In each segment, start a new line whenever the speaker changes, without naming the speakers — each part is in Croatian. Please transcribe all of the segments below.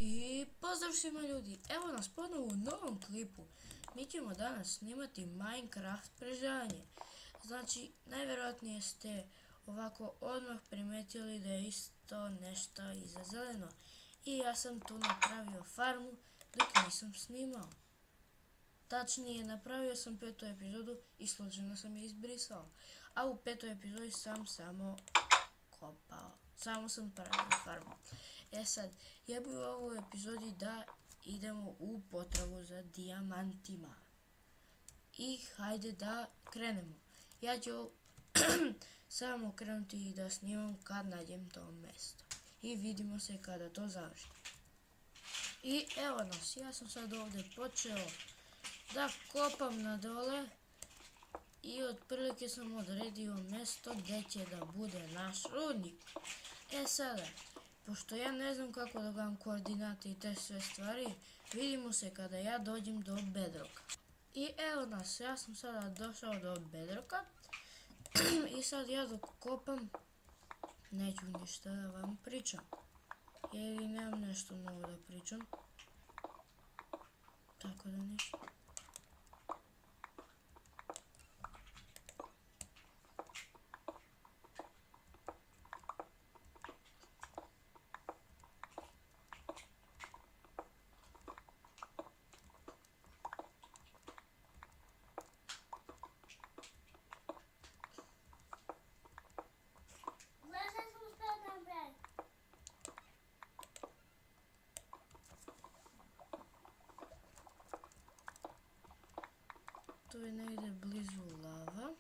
I pozdrav svima ljudi, evo nas ponovo u novom klipu. Mi ćemo danas snimati Minecraft preživljanje. Znači, najvjerojatnije ste ovako odmah primetili da je isto nešto iza zeleno. I ja sam tu napravio farmu dok nisam snimao. Tačnije, napravio sam 5. epizodu i slučajno sam je izbrisao. A u 5. epizodi sam samo kopao. Samo sam pravio farmu. Sad, ja bih u ovoj epizodi da idemo u potragu za dijamantima. I hajde da krenemo. Ja ću samo krenuti da snimam kad nađem to mjesto. I vidimo se kada to završi. I evo nas, ja sam sad ovdje počeo da kopam na dole. I otprilike sam odredio mjesto gdje će da bude naš rudnik. Sada, pošto ja ne znam kako da vam koordinate i te sve stvari, vidimo se kada ja dođem do bedroka. I evo nas, ja sam sada došao do bedroka. I sad ja dok kopam, neću ništa da vam pričam. Jer nemam nešto novo da pričam. Tako da ništa. Tu je negdje blizu lava.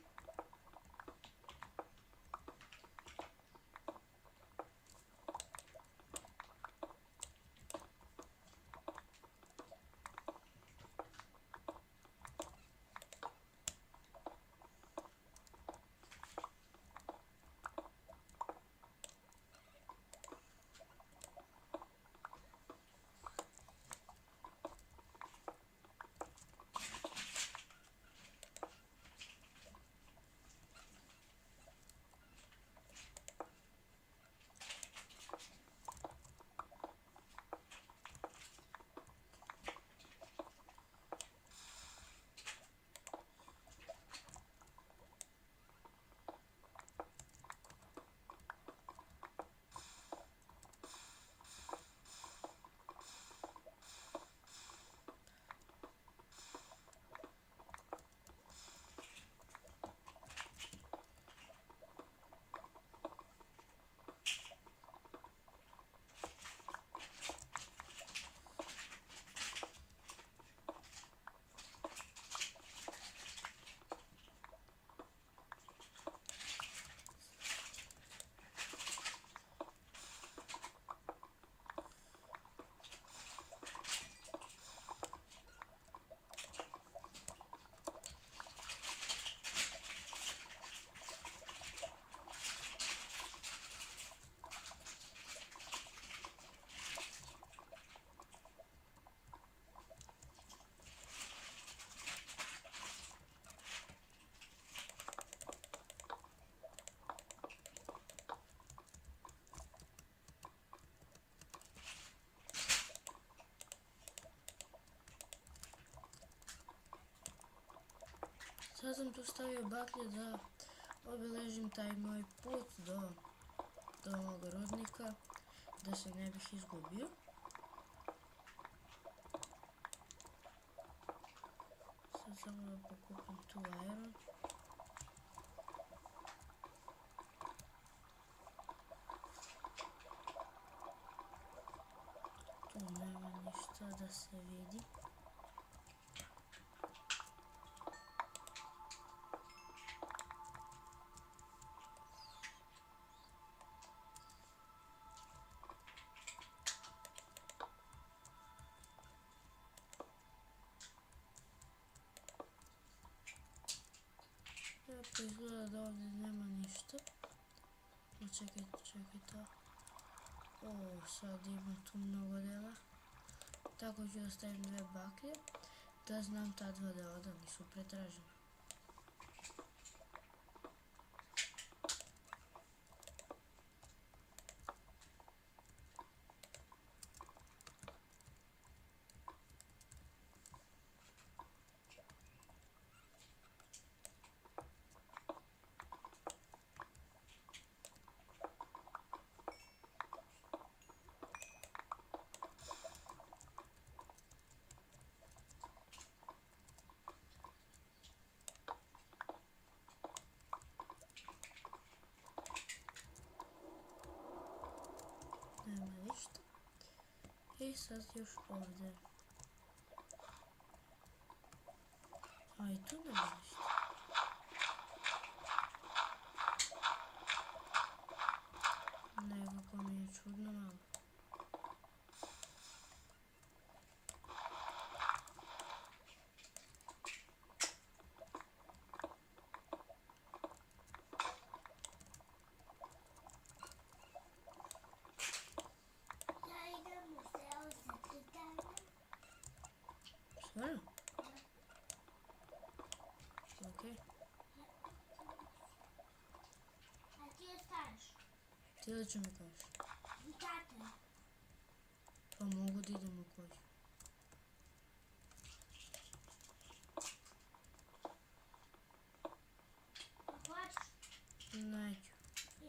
Sad sam tu stavio baklje da obilježim taj moj put do ovog rudnika, da se ne bih izgubio. Sad samo da pokupim tu iron. Tu nema ništa da se vidi. Pa izgleda da ovdje nema ništa. Čekaj. Sad ima tu mnogo dela. Tako ću da stavim 2 baklje. Da znam ta 2 dela da nisu pretražena. I sad još ovdje. A i tu nema ništa. Nekako mi je čudno malo.
Ja idem u selo sa pitanjem.
Stvarno? Okej.
A ti ostaješ?
Ti da ću mi kažeš?
I tate.
Pa mogu da idem u kuću.
A hoćeš?
Neću.
I.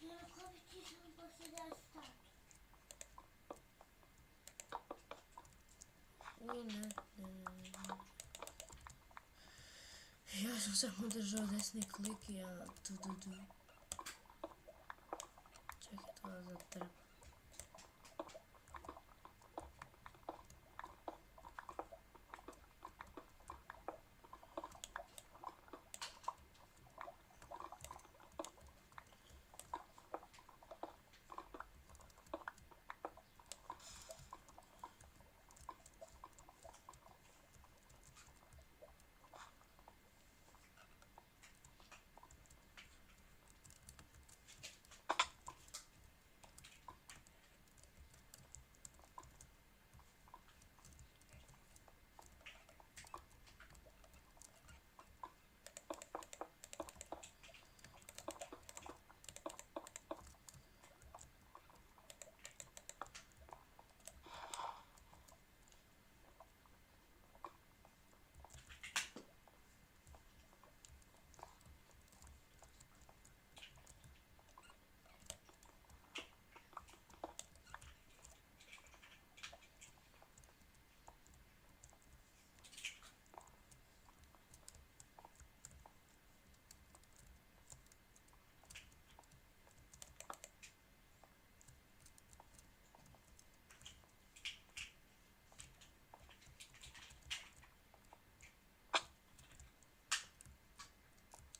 Jer ko bi ti sam poslije 10 sati?
Ne. Ja sam samo držao desni klik i ja tu. Čekaj, to da zatrpam.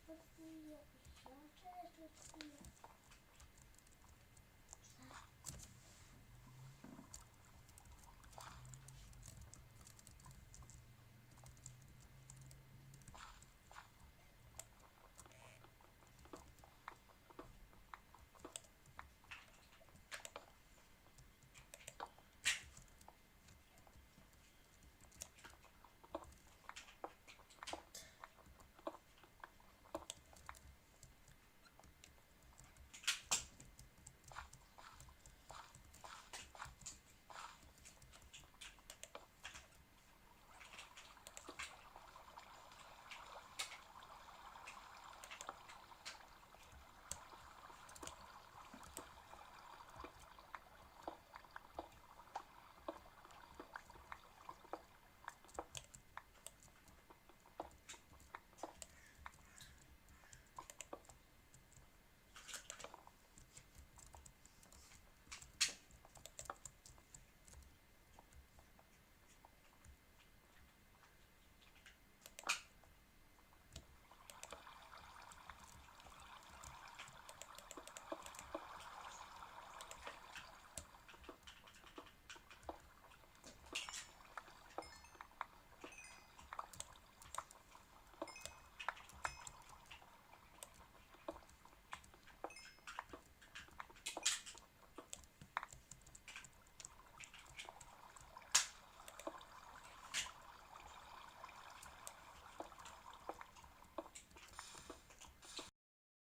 Poslije, ja ću